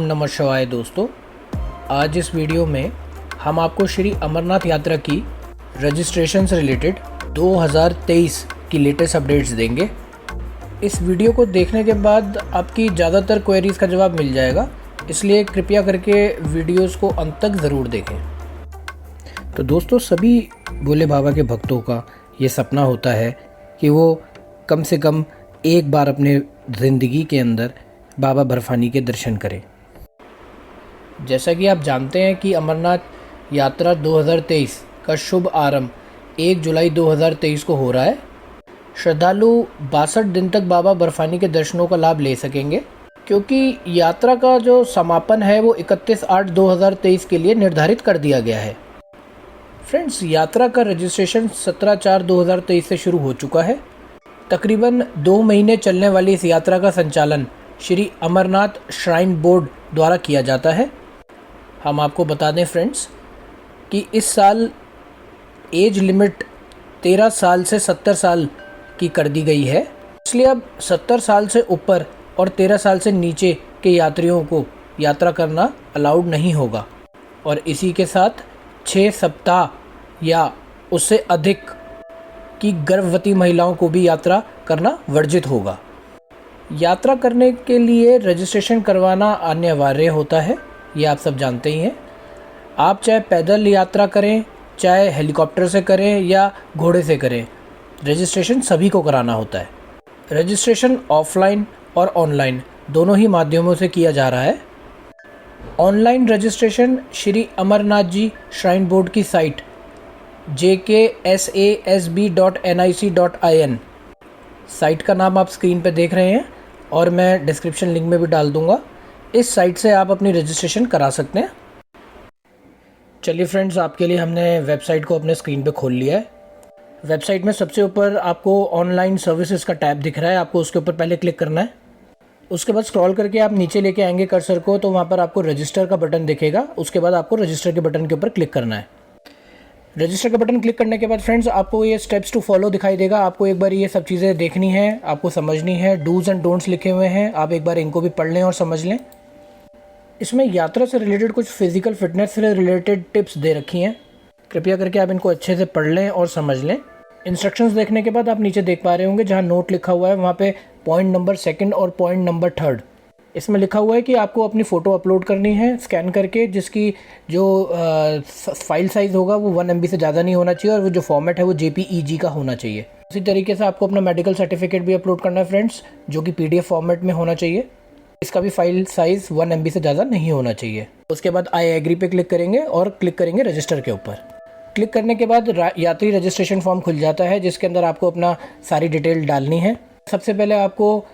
नमः शिवाय दोस्तों। आज इस वीडियो में हम आपको श्री अमरनाथ यात्रा की रजिस्ट्रेशन से रिलेटेड 2023 की लेटेस्ट अपडेट्स देंगे। इस वीडियो को देखने के बाद आपकी ज़्यादातर क्वेरीज़ का जवाब मिल जाएगा, इसलिए कृपया करके वीडियोस को अंत तक ज़रूर देखें। तो दोस्तों, सभी भोले बाबा के भक्तों का ये सपना होता है कि वो कम से कम एक बार अपने ज़िंदगी के अंदर बाबा बर्फानी के दर्शन करें। जैसा कि आप जानते हैं कि अमरनाथ यात्रा 2023 का शुभ आरंभ 1 जुलाई 2023 को हो रहा है। श्रद्धालु 62 दिन तक बाबा बर्फानी के दर्शनों का लाभ ले सकेंगे, क्योंकि यात्रा का जो समापन है वो 31/8/2023 के लिए निर्धारित कर दिया गया है। फ्रेंड्स, यात्रा का रजिस्ट्रेशन 17/4/2023 से शुरू हो चुका है। तकरीबन 2 महीने चलने वाली इस यात्रा का संचालन श्री अमरनाथ श्राइन बोर्ड द्वारा किया जाता है। हम आपको बता दें फ्रेंड्स कि इस साल एज लिमिट 13 साल से 70 साल की कर दी गई है, इसलिए अब 70 साल से ऊपर और 13 साल से नीचे के यात्रियों को यात्रा करना अलाउड नहीं होगा, और इसी के साथ 6 सप्ताह या उससे अधिक की गर्भवती महिलाओं को भी यात्रा करना वर्जित होगा। यात्रा करने के लिए रजिस्ट्रेशन करवाना अनिवार्य होता है, ये आप सब जानते ही हैं। आप चाहे पैदल यात्रा करें, चाहे हेलीकॉप्टर से करें या घोड़े से करें, रजिस्ट्रेशन सभी को कराना होता है। रजिस्ट्रेशन ऑफलाइन और ऑनलाइन दोनों ही माध्यमों से किया जा रहा है। ऑनलाइन रजिस्ट्रेशन श्री अमरनाथ जी श्राइन बोर्ड की साइट jksasb.nic.in, साइट का नाम आप स्क्रीन पर देख रहे हैं और मैं डिस्क्रिप्शन लिंक में भी डाल दूंगा। इस साइट से आप अपनी रजिस्ट्रेशन करा सकते हैं। चलिए फ्रेंड्स, आपके लिए हमने वेबसाइट को अपने स्क्रीन पे खोल लिया है। वेबसाइट में सबसे ऊपर आपको ऑनलाइन सर्विसेज का टैब दिख रहा है, आपको उसके ऊपर पहले क्लिक करना है। उसके बाद स्क्रॉल करके आप नीचे लेके आएंगे कर्सर को, तो वहाँ पर आपको रजिस्टर का बटन दिखेगा। उसके बाद आपको रजिस्टर के बटन के ऊपर क्लिक करना है। रजिस्टर का बटन क्लिक करने के बाद फ्रेंड्स आपको ये स्टेप्स टू फॉलो दिखाई देगा। आपको एक बार ये सब चीज़ें देखनी है, आपको समझनी है। डूज़ एंड डोंट्स लिखे हुए हैं, आप एक बार इनको भी पढ़ लें और समझ लें। इसमें यात्रा से रिलेटेड कुछ फिजिकल फिटनेस से रिलेटेड टिप्स दे रखी हैं, कृपया करके आप इनको अच्छे से पढ़ लें और समझ लें। इंस्ट्रक्शंस देखने के बाद आप नीचे देख पा रहे होंगे जहाँ नोट लिखा हुआ है, वहाँ पे पॉइंट नंबर 2 और पॉइंट नंबर 3 इसमें लिखा हुआ है कि आपको अपनी फ़ोटो अपलोड करनी है स्कैन करके, जिसकी जो फाइल साइज़ होगा वो 1 MB से ज़्यादा नहीं होना चाहिए, और वो जो फॉर्मेट है वो JPEG का होना चाहिए। इसी तरीके से आपको अपना मेडिकल सर्टिफिकेट भी अपलोड करना है फ्रेंड्स, जो कि PDF फॉर्मेट में होना चाहिए। इसका भी फाइल साइज़ 1 MB से ज़्यादा नहीं होना चाहिए। उसके बाद आई एग्री पे क्लिक करेंगे और क्लिक करेंगे रजिस्टर के ऊपर। क्लिक करने के बाद यात्री रजिस्ट्रेशन फॉर्म खुल जाता है, जिसके अंदर आपको अपना सारी डिटेल डालनी है। सबसे पहले आपको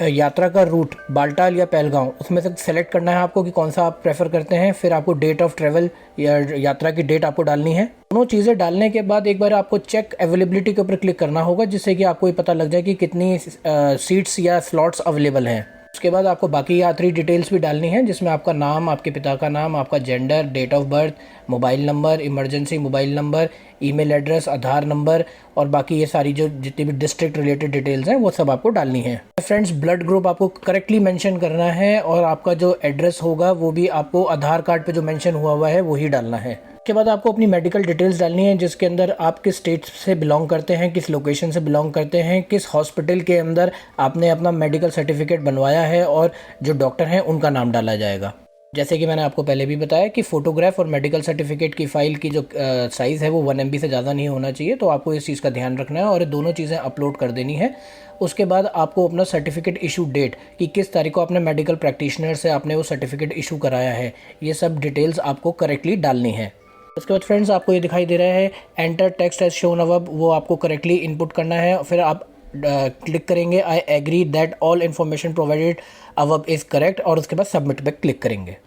यात्रा का रूट बालटाल या पहलगांव, उसमें से सेलेक्ट करना है आपको कि कौन सा आप प्रेफर करते हैं। फिर आपको डेट ऑफ ट्रैवल या यात्रा की डेट आपको डालनी है। दोनों चीज़ें डालने के बाद एक बार आपको चेक अवेलेबिलिटी के ऊपर क्लिक करना होगा, जिससे कि आपको ये पता लग जाए कि कितनी सीट्स या स्लॉट्स अवेलेबल हैं। उसके बाद आपको बाकी यात्री डिटेल्स भी डालनी है, जिसमें आपका नाम, आपके पिता का नाम, आपका gender, date of birth, mobile number, emergency mobile number, email address, Aadhaar number और बाकी ये सारी जो जितनी भी डिस्ट्रिक्ट रिलेटेड डिटेल्स हैं वो सब आपको डालनी है। फ्रेंड्स, ब्लड ग्रुप आपको करेक्टली मेंशन करना है, और आपका जो एड्रेस होगा वो भी आपको आधार कार्ड पे जो मेंशन हुआ है वो ही डालना है। उसके बाद आपको अपनी मेडिकल डिटेल्स डालनी है, जिसके अंदर आप किस स्टेट से बिलोंग करते हैं, किस लोकेशन से बिलोंग करते हैं, किस हॉस्पिटल के अंदर आपने अपना मेडिकल सर्टिफिकेट बनवाया है, और जो डॉक्टर हैं उनका नाम डाला जाएगा। जैसे कि मैंने आपको पहले भी बताया कि फ़ोटोग्राफ और मेडिकल सर्टिफिकेट की फ़ाइल की जो साइज़ है वो 1 MB से ज़्यादा नहीं होना चाहिए, तो आपको इस चीज़ का ध्यान रखना है और दोनों चीज़ें अपलोड कर देनी है। उसके बाद आपको अपना सर्टिफिकेट इशू डेट कि किस तारीख को आपने मेडिकल प्रैक्टिशनर से आपने वो सर्टिफिकेट इशू कराया है, ये सब डिटेल्स आपको करेक्टली डालनी है। उसके बाद फ्रेंड्स आपको ये दिखाई दे रहा है enter text as shown above, वो आपको करेक्टली इनपुट करना है। फिर आप क्लिक करेंगे I agree that all information provided above is correct, और उसके बाद सबमिट पे क्लिक करेंगे।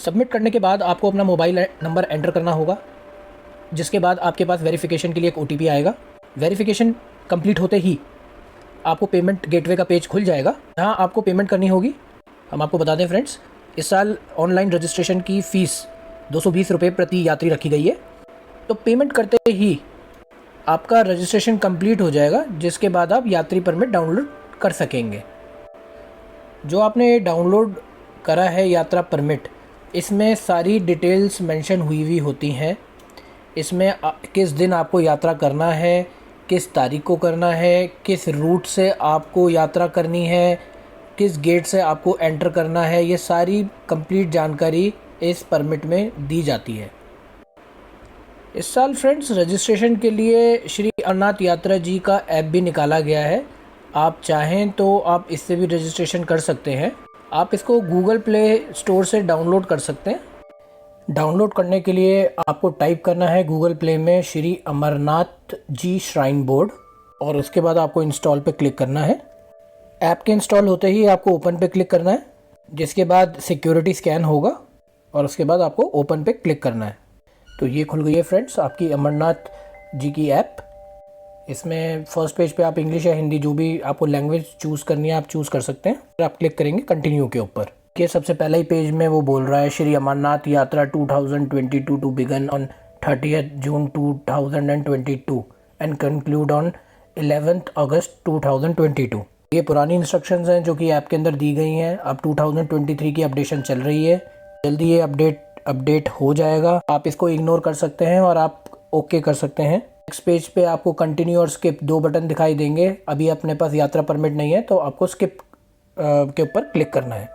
सबमिट करने के बाद आपको अपना मोबाइल नंबर एंटर करना होगा, जिसके बाद आपके पास वेरिफिकेशन के लिए एक OTP आएगा। वेरिफिकेशन कंप्लीट होते ही आपको पेमेंट गेटवे का पेज खुल जाएगा, जहाँ आपको पेमेंट करनी होगी। हम आपको बता दें फ्रेंड्स, इस साल ऑनलाइन रजिस्ट्रेशन की फ़ीस 220 रुपये प्रति यात्री रखी गई है। तो पेमेंट करते ही आपका रजिस्ट्रेशन कंप्लीट हो जाएगा, जिसके बाद आप यात्री परमिट डाउनलोड कर सकेंगे। जो आपने डाउनलोड करा है यात्रा परमिट, इसमें सारी डिटेल्स मेंशन हुई होती हैं। इसमें किस दिन आपको यात्रा करना है, किस तारीख को करना है, किस रूट से आपको यात्रा करनी है, किस गेट से आपको एंटर करना है, ये सारी कंप्लीट जानकारी इस परमिट में दी जाती है। इस साल फ्रेंड्स रजिस्ट्रेशन के लिए श्री अमरनाथ यात्रा जी का ऐप भी निकाला गया है। आप चाहें तो आप इससे भी रजिस्ट्रेशन कर सकते हैं। आप इसको गूगल प्ले स्टोर से डाउनलोड कर सकते हैं। डाउनलोड करने के लिए आपको टाइप करना है गूगल प्ले में श्री अमरनाथ जी श्राइन बोर्ड, और उसके बाद आपको इंस्टॉल पे क्लिक करना है। ऐप के इंस्टॉल होते ही आपको ओपन पे क्लिक करना है, जिसके बाद सिक्योरिटी स्कैन होगा और उसके बाद आपको ओपन पे क्लिक करना है। तो ये खुल गई है फ्रेंड्स आपकी अमरनाथ जी की ऐप। इसमें फर्स्ट पेज पे आप इंग्लिश या हिंदी जो भी आपको लैंग्वेज चूज़ करनी है आप चूज़ कर सकते हैं। फिर आप क्लिक करेंगे कंटिन्यू के ऊपर। कि सबसे पहला ही पेज में वो बोल रहा है Shri Amarnath Yatra 2022 to begin on 30th June 2022 and conclude on 11th August 2022। ये पुरानी इंस्ट्रक्शंस हैं जो कि ऐप के अंदर दी गई हैं। अब 2023 की अपडेशन चल रही है, जल्दी ये अपडेट हो जाएगा। आप इसको इग्नोर कर सकते हैं और आप ओके कर सकते हैं। नेक्स्ट पेज पे आपको कंटिन्यू और स्किप 2 बटन दिखाई देंगे। अभी अपने पास यात्रा परमिट नहीं है तो आपको स्किप के ऊपर क्लिक करना है।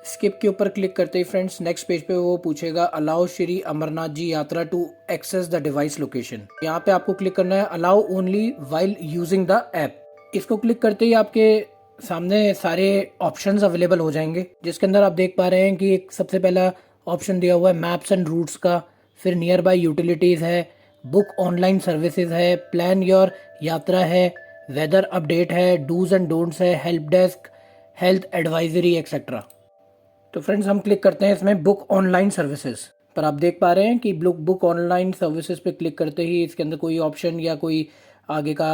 स्किप के ऊपर क्लिक करते ही फ्रेंड्स नेक्स्ट पेज पे वो पूछेगा allow Shri Amarnath ji Yatra to access the device location. यहाँ पे आपको क्लिक करना है allow only while using the app. इसको क्लिक करते ही आपके सामने सारे ऑप्शंस अवेलेबल हो जाएंगे, जिसके अंदर आप देख पा रहे हैं कि एक सबसे पहला ऑप्शन दिया हुआ है मैप्स एंड रूट्स का, फिर नियर बाय यूटिलिटीज़ है, बुक ऑनलाइन सर्विसेज है, प्लान योर यात्रा है, वेदर अपडेट है, डूज एंड डोंट्स है, help desk, health advisory etcetera. तो फ्रेंड्स हम क्लिक करते हैं इसमें बुक ऑनलाइन सर्विसेज पर। आप देख पा रहे हैं कि बुक ऑनलाइन सर्विसेज पे क्लिक करते ही इसके अंदर कोई ऑप्शन या कोई आगे का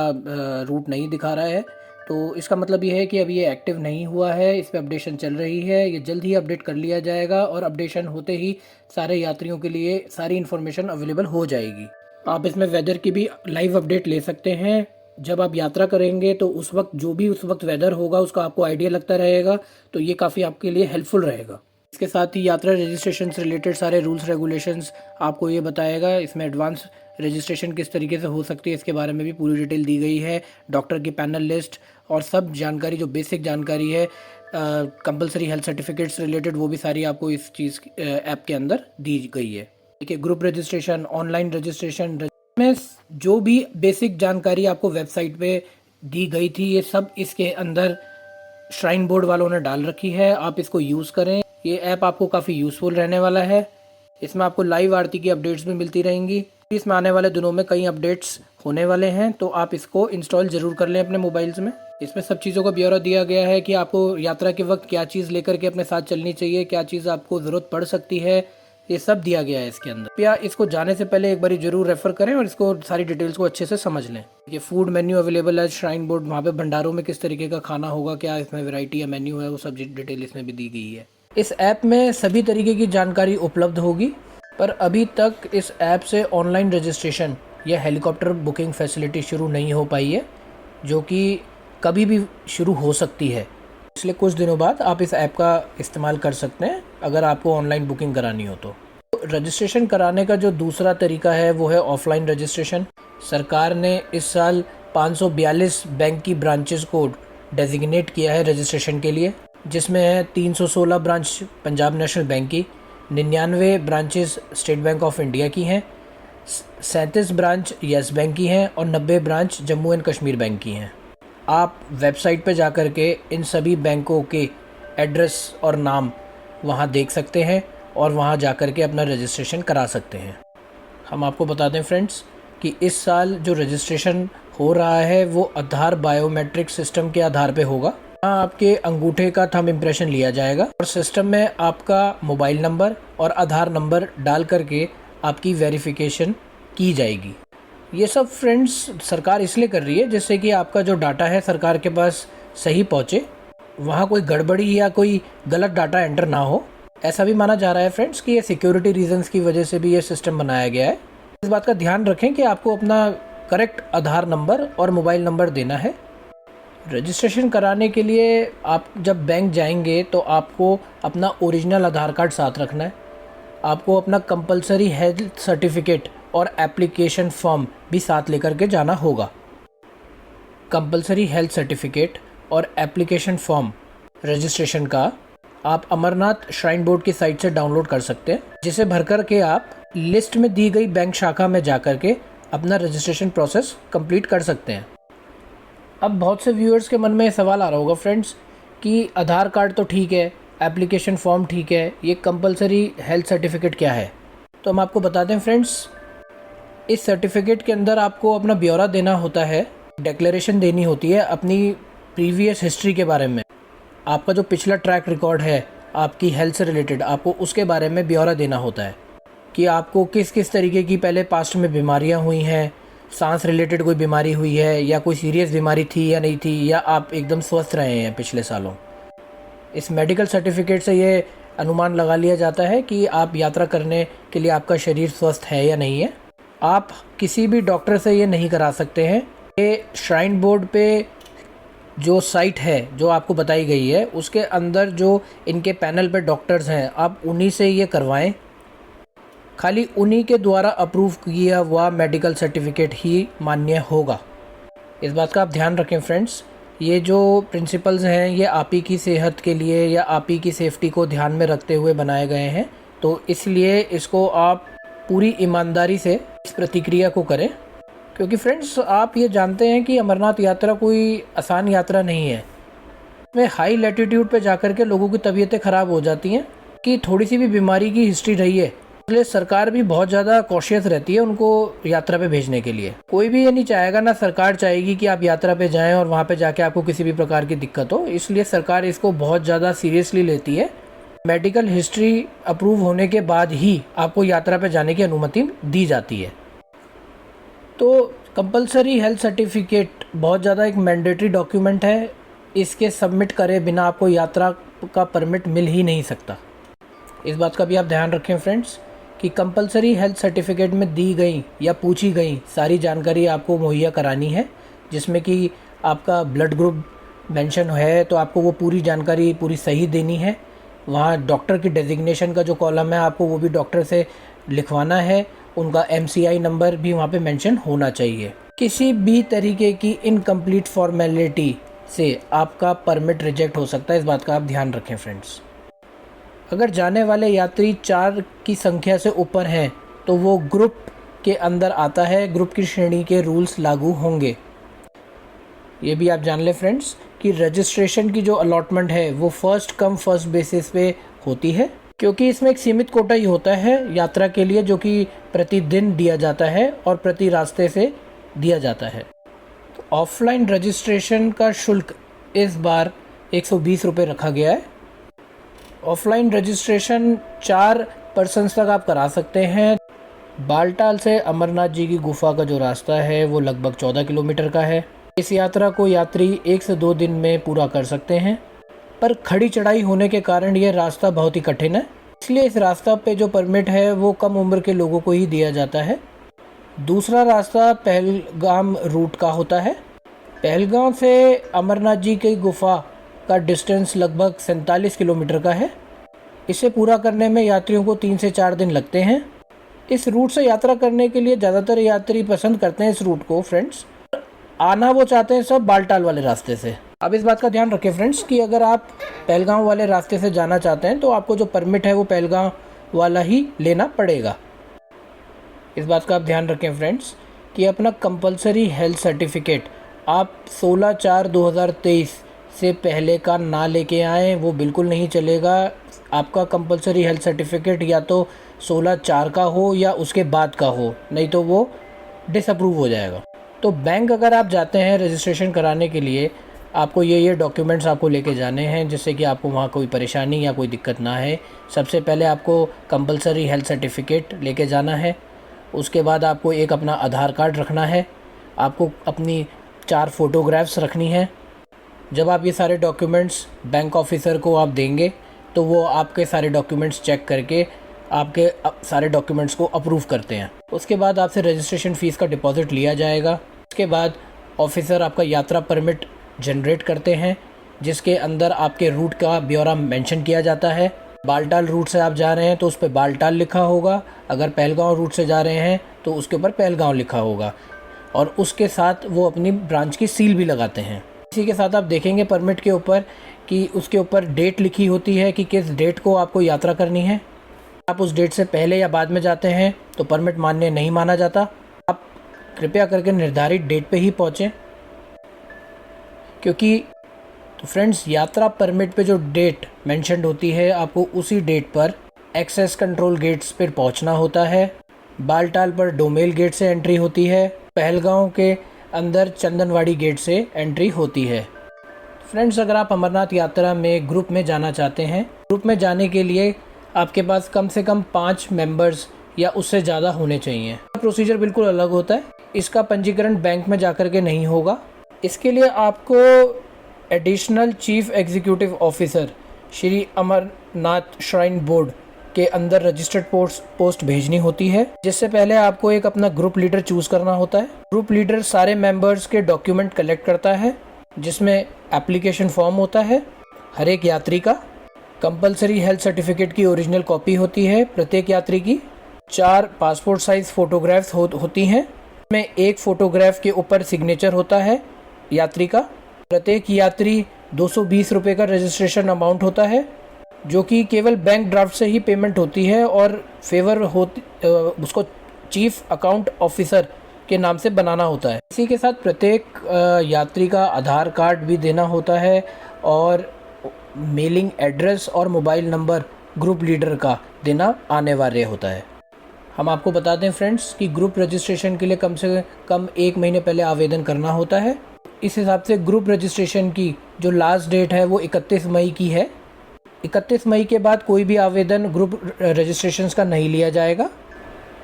रूट नहीं दिखा रहा है। तो इसका मतलब ये है कि अभी ये एक्टिव नहीं हुआ है, इस पर अपडेशन चल रही है। ये जल्द ही अपडेट कर लिया जाएगा और अपडेशन होते ही सारे यात्रियों के लिए सारी इन्फॉर्मेशन अवेलेबल हो जाएगी। आप इसमें वेदर की भी लाइव अपडेट ले सकते हैं। जब आप यात्रा करेंगे तो उस वक्त जो भी उस वक्त वेदर होगा उसका आपको आइडिया लगता रहेगा, तो ये काफ़ी आपके लिए हेल्पफुल रहेगा। इसके साथ ही यात्रा रजिस्ट्रेशन से रिलेटेड सारे रूल्स रेगुलेशंस आपको ये बताएगा। इसमें एडवांस रजिस्ट्रेशन किस तरीके से हो सकती है इसके बारे में भी पूरी डिटेल दी गई है। डॉक्टर की पैनल लिस्ट और सब जानकारी जो बेसिक जानकारी है, कंपलसरी हेल्थ सर्टिफिकेट्स रिलेटेड, वो भी सारी आपको इस चीज़ ऐप के अंदर दी गई है। देखिए ग्रुप रजिस्ट्रेशन, ऑनलाइन रजिस्ट्रेशन में जो भी बेसिक जानकारी आपको वेबसाइट पे दी गई थी ये सब इसके अंदर श्राइन बोर्ड वालों ने डाल रखी है। आप इसको यूज़ करें, ये ऐप आपको काफ़ी यूज़फुल रहने वाला है। इसमें आपको लाइव आरती की अपडेट्स भी मिलती रहेंगी। इसमें आने वाले दिनों में कई अपडेट्स होने वाले हैं, तो आप इसको इंस्टॉल ज़रूर कर लें अपने मोबाइल्स में। इसमें सब चीज़ों का ब्यौरा दिया गया है कि आपको यात्रा के वक्त क्या चीज़ लेकर के अपने साथ चलनी चाहिए, क्या चीज़ आपको ज़रूरत पड़ सकती है, ये सब दिया गया है इसके अंदर। या इसको जाने से पहले एक बार जरूर रेफर करें और इसको सारी डिटेल्स को अच्छे से समझ लें। ये फूड मेन्यू अवेलेबल है श्राइन बोर्ड, वहाँ पे भंडारों में किस तरीके का खाना होगा, क्या इसमें वैरायटी या मेन्यू है, वो सब डिटेल इसमें भी दी गई है। इस ऐप में सभी तरीके की जानकारी उपलब्ध होगी, पर अभी तक इस ऐप से ऑनलाइन रजिस्ट्रेशन या हेलीकॉप्टर बुकिंग फैसिलिटी शुरू नहीं हो पाई है, जो कि कभी भी शुरू हो सकती है। इसलिए कुछ दिनों बाद आप इस ऐप का इस्तेमाल कर सकते हैं अगर आपको ऑनलाइन बुकिंग करानी हो तो। रजिस्ट्रेशन कराने का जो दूसरा तरीका है वो है ऑफलाइन रजिस्ट्रेशन। सरकार ने इस साल 542 बैंक की ब्रांचेस को डेजिग्नेट किया है रजिस्ट्रेशन के लिए, जिसमें है 316 ब्रांच पंजाब नेशनल बैंक की, 99 branches state bank of India की हैं, 37 ब्रांच येस बैंक की हैं और 90 branch Jammu and Kashmir bank की हैं। आप वेबसाइट पर जाकर के इन सभी बैंकों के एड्रेस और नाम वहां देख सकते हैं और वहां जाकर के अपना रजिस्ट्रेशन करा सकते हैं। हम आपको बता दें फ्रेंड्स कि इस साल जो रजिस्ट्रेशन हो रहा है वो आधार बायोमेट्रिक सिस्टम के आधार पे होगा। यहाँ आपके अंगूठे का थंब इम्प्रेशन लिया जाएगा और सिस्टम में आपका मोबाइल नंबर और आधार नंबर डाल करके आपकी वेरिफिकेशन की जाएगी। ये सब फ्रेंड्स सरकार इसलिए कर रही है जिससे कि आपका जो डाटा है सरकार के पास सही पहुँचे, वहाँ कोई गड़बड़ी या कोई गलत डाटा एंटर ना हो। ऐसा भी माना जा रहा है फ्रेंड्स कि ये सिक्योरिटी रीजंस की वजह से भी ये सिस्टम बनाया गया है। इस बात का ध्यान रखें कि आपको अपना करेक्ट आधार नंबर और मोबाइल नंबर देना है। रजिस्ट्रेशन कराने के लिए आप जब बैंक जाएंगे तो आपको अपना ओरिजिनल आधार कार्ड साथ रखना है। आपको अपना कंपलसरी हेल्थ सर्टिफिकेट और एप्लीकेशन फॉर्म भी साथ लेकर के जाना होगा। कंपलसरी हेल्थ सर्टिफिकेट और एप्लीकेशन फॉर्म रजिस्ट्रेशन का आप अमरनाथ श्राइन बोर्ड की साइट से डाउनलोड कर सकते हैं, जिसे भर कर के आप लिस्ट में दी गई बैंक शाखा में जा कर के अपना रजिस्ट्रेशन प्रोसेस कंप्लीट कर सकते हैं। अब बहुत से व्यूअर्स के मन में सवाल आ रहा होगा फ्रेंड्स कि आधार कार्ड तो ठीक है, एप्लीकेशन फॉर्म ठीक है, ये कंपलसरी हेल्थ सर्टिफिकेट क्या है? तो हम आपको बताते हैं फ्रेंड्स, इस सर्टिफिकेट के अंदर आपको अपना ब्यौरा देना होता है, डिक्लेरेशन देनी होती है अपनी प्रीवियस हिस्ट्री के बारे में। आपका जो पिछला ट्रैक रिकॉर्ड है आपकी हेल्थ से रिलेटेड, आपको उसके बारे में ब्यौरा देना होता है कि आपको किस किस तरीके की पहले पास्ट में बीमारियां हुई हैं, सांस रिलेटेड कोई बीमारी हुई है या कोई सीरियस बीमारी थी या नहीं थी, या आप एकदम स्वस्थ रहे हैं पिछले सालों। इस मेडिकल सर्टिफिकेट से ये अनुमान लगा लिया जाता है कि आप यात्रा करने के लिए आपका शरीर स्वस्थ है या नहीं है। आप किसी भी डॉक्टर से ये नहीं करा सकते हैं। ये श्राइन बोर्ड पे जो साइट है जो आपको बताई गई है उसके अंदर जो इनके पैनल पे डॉक्टर्स हैं, आप उन्हीं से ये करवाएं। खाली उन्हीं के द्वारा अप्रूव किया हुआ मेडिकल सर्टिफिकेट ही मान्य होगा। इस बात का आप ध्यान रखें फ्रेंड्स। ये जो प्रिंसिपल्स हैं ये आप ही की सेहत के लिए या आप ही की सेफ्टी को ध्यान में रखते हुए बनाए गए हैं, तो इसलिए इसको आप पूरी ईमानदारी से इस प्रतिक्रिया को करें, क्योंकि फ्रेंड्स आप ये जानते हैं कि अमरनाथ यात्रा कोई आसान यात्रा नहीं है। इसमें हाई लैटिट्यूड पे जाकर के लोगों की तबीयतें ख़राब हो जाती हैं कि थोड़ी सी भी बीमारी की हिस्ट्री रही है, इसलिए सरकार भी बहुत ज़्यादा कॉशियस रहती है उनको यात्रा पे भेजने के लिए। कोई भी ये नहीं चाहेगा, ना सरकार चाहेगी कि आप यात्रा पे जाएं और वहाँ पे जाके आपको किसी भी प्रकार की दिक्कत हो, इसलिए सरकार इसको बहुत ज़्यादा सीरियसली लेती है। मेडिकल हिस्ट्री अप्रूव होने के बाद ही आपको यात्रा पे जाने की अनुमति दी जाती है। तो कंपलसरी हेल्थ सर्टिफिकेट बहुत ज़्यादा एक मैंडेटरी डॉक्यूमेंट है, इसके सबमिट करे बिना आपको यात्रा का परमिट मिल ही नहीं सकता। इस बात का भी आप ध्यान रखें फ्रेंड्स कि कंपलसरी हेल्थ सर्टिफिकेट में दी गई या पूछी गई सारी जानकारी आपको मुहैया करानी है, जिसमें कि आपका ब्लड ग्रुप मेंशन है तो आपको वो पूरी जानकारी पूरी सही देनी है। वहाँ डॉक्टर की डेजिग्नेशन का जो कॉलम है आपको वो भी डॉक्टर से लिखवाना है, उनका MCI नंबर भी वहाँ पे मेंशन होना चाहिए। किसी भी तरीके की इनकम्प्लीट फॉर्मेलिटी से आपका परमिट रिजेक्ट हो सकता है, इस बात का आप ध्यान रखें फ्रेंड्स। अगर जाने वाले यात्री 4 की संख्या से ऊपर हैं तो वो ग्रुप के अंदर आता है, ग्रुप की श्रेणी के रूल्स लागू होंगे। ये भी आप जान लें फ्रेंड्स कि रजिस्ट्रेशन की जो अलॉटमेंट है वो फर्स्ट कम फर्स्ट बेसिस पे होती है, क्योंकि इसमें एक सीमित कोटा ही होता है यात्रा के लिए जो कि प्रतिदिन दिया जाता है और प्रति रास्ते से दिया जाता है। तो ऑफलाइन रजिस्ट्रेशन का शुल्क इस बार 120 रुपये रखा गया है। ऑफलाइन रजिस्ट्रेशन 4 पर्सन्स तक आप करा सकते हैं। बालटाल से अमरनाथ जी की गुफा का जो रास्ता है वो लगभग 14 किलोमीटर का है। इस यात्रा को यात्री 1 से 2 दिन में पूरा कर सकते हैं, पर खड़ी चढ़ाई होने के कारण यह रास्ता बहुत ही कठिन है, इसलिए इस रास्ता पे जो परमिट है वो कम उम्र के लोगों को ही दिया जाता है। दूसरा रास्ता पहलगाम रूट का होता है। पहलगाम से अमरनाथ जी की गुफा का डिस्टेंस लगभग 47 किलोमीटर का है। इसे पूरा करने में यात्रियों को 3 से 4 दिन लगते हैं। इस रूट से यात्रा करने के लिए ज़्यादातर यात्री पसंद करते हैं इस रूट को फ्रेंड्स। आना वो चाहते हैं सब बालटाल वाले रास्ते से। अब इस बात का ध्यान रखें फ्रेंड्स कि अगर आप पहलगाम वाले रास्ते से जाना चाहते हैं तो आपको जो परमिट है वो पहलगाम वाला ही लेना पड़ेगा। इस बात का आप ध्यान रखें फ्रेंड्स कि अपना कंपलसरी हेल्थ सर्टिफिकेट आप 16/4/2023 से पहले का ना लेके आएँ, वो बिल्कुल नहीं चलेगा। आपका कंपलसरी हेल्थ सर्टिफिकेट या तो 16/4 का हो या उसके बाद का हो, नहीं तो वो डिसअप्रूव हो जाएगा। तो बैंक अगर आप जाते हैं रजिस्ट्रेशन कराने के लिए, आपको ये डॉक्यूमेंट्स आपको लेके जाने हैं जिससे कि आपको वहाँ कोई परेशानी या कोई दिक्कत ना है। सबसे पहले आपको कंपलसरी हेल्थ सर्टिफिकेट लेके जाना है। उसके बाद आपको एक अपना आधार कार्ड रखना है। आपको अपनी 4 फ़ोटोग्राफ्स रखनी है। जब आप ये सारे डॉक्यूमेंट्स बैंक ऑफिसर को आप देंगे तो वो आपके सारे डॉक्यूमेंट्स चेक करके आपके सारे डॉक्यूमेंट्स को अप्रूव करते हैं। उसके बाद आपसे रजिस्ट्रेशन फ़ीस का डिपॉज़िट लिया जाएगा। उसके बाद ऑफिसर आपका यात्रा परमिट जनरेट करते हैं, जिसके अंदर आपके रूट का ब्यौरा मेंशन किया जाता है। बालटाल रूट से आप जा रहे हैं तो उस पर बालटाल लिखा होगा, अगर पहलगांव रूट से जा रहे हैं तो उसके ऊपर पहलगांव लिखा होगा, और उसके साथ वो अपनी ब्रांच की सील भी लगाते हैं। इसी के साथ आप देखेंगे परमिट के ऊपर कि उसके ऊपर डेट लिखी होती है कि किस डेट को आपको यात्रा करनी है। आप उस डेट से पहले या बाद में जाते हैं तो परमिट मान्य नहीं माना जाता। आप कृपया करके निर्धारित डेट पे ही पहुँचें, क्योंकि तो फ्रेंड्स, यात्रा परमिट पे जो डेट मेंशन्ड होती है आपको उसी डेट पर एक्सेस कंट्रोल गेट्स पर पहुंचना होता है। बालटाल पर डोमेल गेट से एंट्री होती है, पहलगांव के अंदर चंदनवाड़ी गेट से एंट्री होती है। फ्रेंड्स, अगर आप अमरनाथ यात्रा में ग्रुप में जाना चाहते हैं, ग्रुप में जाने के लिए आपके पास कम से कम 5 मेंबर्स या उससे ज़्यादा होने चाहिए। प्रोसीजर बिल्कुल अलग होता है। इसका पंजीकरण बैंक में जाकर के नहीं होगा। इसके लिए आपको additional chief executive officer Shri Amarnath shrine board के अंदर रजिस्टर्ड पोस्ट भेजनी होती है, जिससे पहले आपको एक अपना ग्रुप लीडर चूज करना होता है। ग्रुप लीडर सारे मेंबर्स के डॉक्यूमेंट कलेक्ट करता है, जिसमें एप्लीकेशन फॉर्म होता है हर एक यात्री का, कंपलसरी हेल्थ सर्टिफिकेट की ओरिजिनल कॉपी होती है प्रत्येक यात्री की, 4 पासपोर्ट साइज फोटोग्राफ्स होती हैं, में एक फोटोग्राफ के ऊपर सिग्नेचर होता है यात्री का। प्रत्येक यात्री 220 रुपये का रजिस्ट्रेशन अमाउंट होता है, जो कि केवल बैंक ड्राफ्ट से ही पेमेंट होती है और फेवर उसको चीफ अकाउंट ऑफिसर के नाम से बनाना होता है। इसी के साथ प्रत्येक यात्री का आधार कार्ड भी देना होता है और मेलिंग एड्रेस और मोबाइल नंबर ग्रुप लीडर का देना अनिवार्य होता है। हम आपको बता दें फ्रेंड्स कि ग्रुप रजिस्ट्रेशन के लिए कम से कम 1 महीने पहले आवेदन करना होता है। इस हिसाब से ग्रुप रजिस्ट्रेशन की जो लास्ट डेट है वो 31 मई की है। 31 मई के बाद कोई भी आवेदन ग्रुप रजिस्ट्रेशंस का नहीं लिया जाएगा।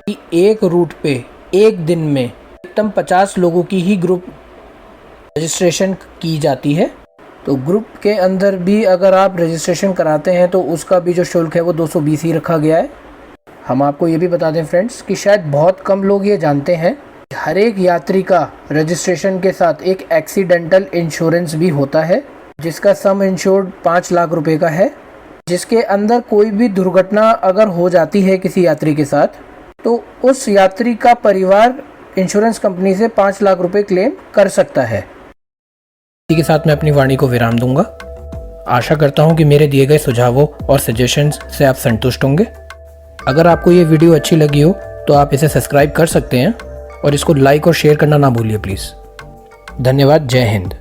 कि एक रूट पे एक दिन में अधिकतम 50 लोगों की ही ग्रुप रजिस्ट्रेशन की जाती है। तो ग्रुप के अंदर भी अगर आप रजिस्ट्रेशन कराते हैं तो उसका भी जो शुल्क है वो 220 ही रखा गया है। हम आपको ये भी बता दें फ्रेंड्स कि शायद बहुत कम लोग ये जानते हैं, हर एक यात्री का रजिस्ट्रेशन के साथ एक एक्सीडेंटल इंश्योरेंस भी होता है, जिसका सम इंश्योर्ड 5 लाख रुपए का है, जिसके अंदर कोई भी दुर्घटना अगर हो जाती है किसी यात्री के साथ तो उस यात्री का परिवार इंश्योरेंस कंपनी से 5 लाख रुपए क्लेम कर सकता है। इसी के साथ मैं अपनी वाणी को विराम दूंगा। आशा करता हूं कि मेरे दिए गए सुझावों और सजेशंस से आप संतुष्ट होंगे। अगर आपको ये वीडियो अच्छी लगी हो तो आप इसे सब्सक्राइब कर सकते हैं और इसको लाइक और शेयर करना ना भूलिए प्लीज़। धन्यवाद। जय हिंद।